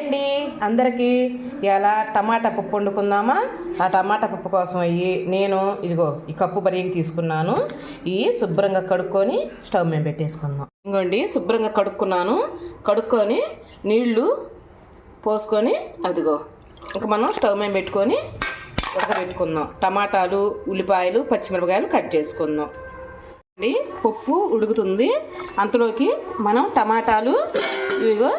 అండి అందరికీ ఇలా టమాటా పప్పు వండుకుందామా. ఆ టమాటా పప్పు కోసం నేను ఇదిగో ఈ కప్పు బరిగి తీసుకున్నాను. ఇవి శుభ్రంగా కడుక్కొని స్టవ్ మీద పెట్టేసుకుందాం. ఇంకోండి శుభ్రంగా కడుక్కొని నీళ్లు పోసుకొని అదిగో ఇంకా మనం స్టవ్ మీద పెట్టుకొని ఉడకబెట్టుకుందాం. టమాటాలు, ఉల్లిపాయలు, పచ్చిమిరపకాయలు కట్ చేసుకుందాం. పప్పు ఉడుకుతుంది. అంతలోకి మనం టమాటాలు, ఇదిగో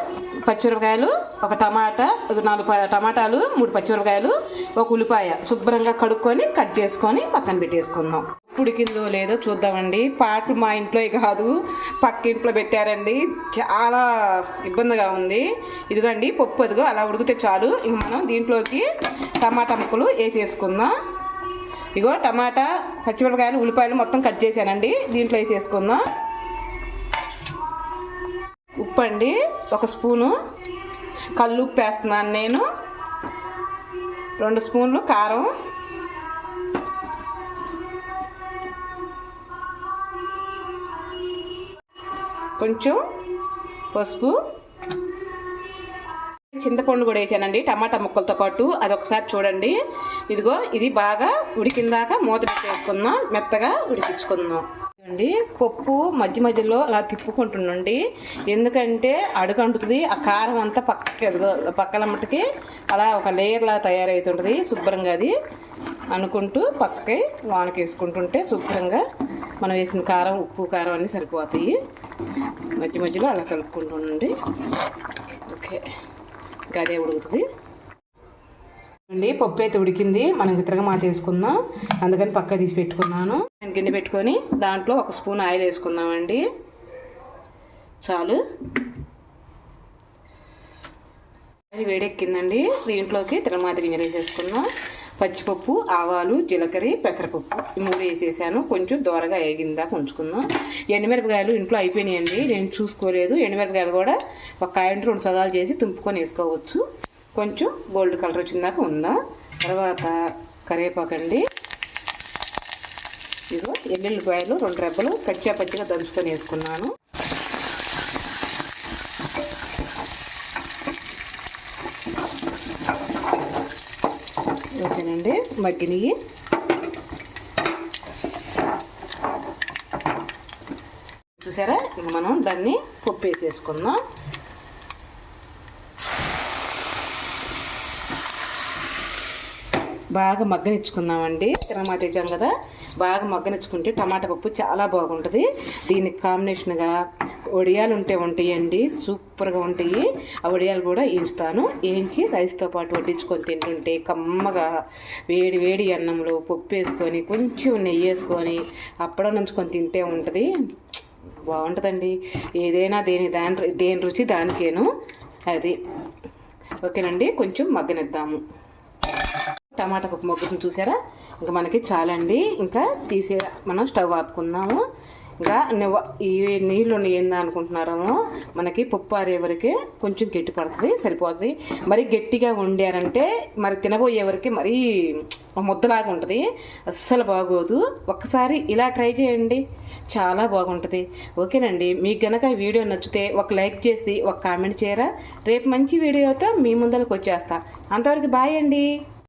పచ్చిమిరపకాయలు, ఒక టమాటా, 4 టమాటాలు, 3 పచ్చిమిరపకాయలు, ఒక ఉల్లిపాయ శుభ్రంగా కడుక్కొని కట్ చేసుకొని పక్కన పెట్టేసుకుందాం. ఉడికిందో లేదో చూద్దామండి. పాటలు మా ఇంట్లో కాదు, పక్క ఇంట్లో పెట్టారండి. చాలా ఇబ్బందిగా ఉంది. ఇదిగోండి పప్పు అదిగో అలా ఉడికితే చాలు. ఇంక మనం దీంట్లోకి టమాటా ముక్కలు వేసేసుకుందాం. ఇగో టమాటా, పచ్చిమిరపకాయలు, ఉల్లిపాయలు మొత్తం కట్ చేశానండి. దీంట్లో వేసేసుకుందాం. ఉప్పు అండి 1 స్పూను, కళ్ళు ఉప్పు వేస్తున్నాను నేను. 2 స్పూన్లు కారం, కొంచెం పసుపు, చింతపండు కూడా వేసానండి టమాటా ముక్కలతో పాటు. అదొకసారి చూడండి. ఇదిగో ఇది బాగా ఉడికిందాక మూత పెట్టేసుకుందాం, మెత్తగా ఉడికించుకుందాం అండి. పప్పు మధ్యలో అలా తిప్పుకుంటుండండి, ఎందుకంటే అడుగంటుతుంది. ఆ కారం అంతా పక్కలమ్మటికి అలా ఒక లేయర్లా తయారవుతుంటుంది. శుభ్రంగా అది అనుకుంటూ పక్కకి వానకి వేసుకుంటుంటే శుభ్రంగా మనం వేసిన కారం, ఉప్పు, కారం అన్నీ సరిపోతాయి. మధ్యలో అలా కలుపుకుంటుండండి. ఓకే, ఇంకా అదే ఉడుకుతుంది అండి. పప్పు అయితే ఉడికింది. మనం తిరగమాత వేసుకుందాం, అందుకని పక్క తీసి పెట్టుకున్నాను. నేను గిన్నె పెట్టుకొని దాంట్లో 1 స్పూన్ ఆయిల్ వేసుకుందామండి. చాలు. ఆయిల్ వేడెక్కిందండి. దీంట్లోకి తిరగమాత గింజలు వేసేసుకుందాం. పచ్చిపప్పు, ఆవాలు, జీలకర్ర, పెసరపప్పు ఈ 3 వేసేసాను. కొంచెం దోరగా వేగిందాక ఉంచుకుందాం. ఎండుమిరపకాయలు ఇంట్లో అయిపోయినాయండి, నేను చూసుకోలేదు. ఎండుమిరపకాయలు కూడా ఒక కాయంటే 2 సగాలు చేసి తుంపుకొని వేసుకోవచ్చు. కొంచెం గోల్డ్ కలర్ వచ్చిందాక ఉందా. తర్వాత కరివేపాకండి. ఇదిగో ఎల్లుల్లిపాయలు 2 రెబ్బలు పచ్చిగా దంచుకొని వేసుకున్నాను. ఓకేనండి, మగ్గినవి. చూసారా, ఇంక మనం దాన్ని పప్పు వేసేసుకుందాం. బాగా మగ్గనిచ్చుకుందామండి. తిరగమాత వేసాం కదా, బాగా మగ్గనిచ్చుకుంటే టమాటా పప్పు చాలా బాగుంటుంది. దీనికి కాంబినేషన్గా వడియాలు ఉంటాయండి, సూపర్గా ఉంటాయి. ఆ వడియాలు కూడా వేయించి రైస్తో పాటు వడ్డించుకొని తింటుంటే కమ్మగా వేడి అన్నంలో పప్పు వేసుకొని కొంచెం నెయ్యి వేసుకొని అప్పడం నంచుకొని తింటే ఉంటుంది, బాగుంటుందండి. ఏదైనా దేని రుచి దానికేను అది. ఓకేనండి, కొంచెం మగ్గనిద్దాము. టమాటా పప్పు మగ్గుతుంది చూసారా. ఇంకా మనకి చాలండి. ఇంకా మనం స్టవ్ ఆపుకుందాము. ఇంకా ఈ నీళ్ళు ఏందా అనుకుంటున్నారేమో, మనకి పప్పు ఆరే వరకే కొంచెం గట్టి పడుతుంది, సరిపోతుంది. మరి గట్టిగా వండారంటే మరి తినబోయేవరికి మరీ ముద్దలాగా ఉంటుంది, అస్సలు బాగోదు. ఒక్కసారి ఇలా ట్రై చేయండి, చాలా బాగుంటుంది. ఓకేనండి, మీకు గనక వీడియో నచ్చితే ఒక లైక్ చేసి ఒక కామెంట్ చేయరా. రేపు మంచి వీడియోతో మీ ముందరకు వచ్చేస్తా. అంతవరకు బాయ్ అండి.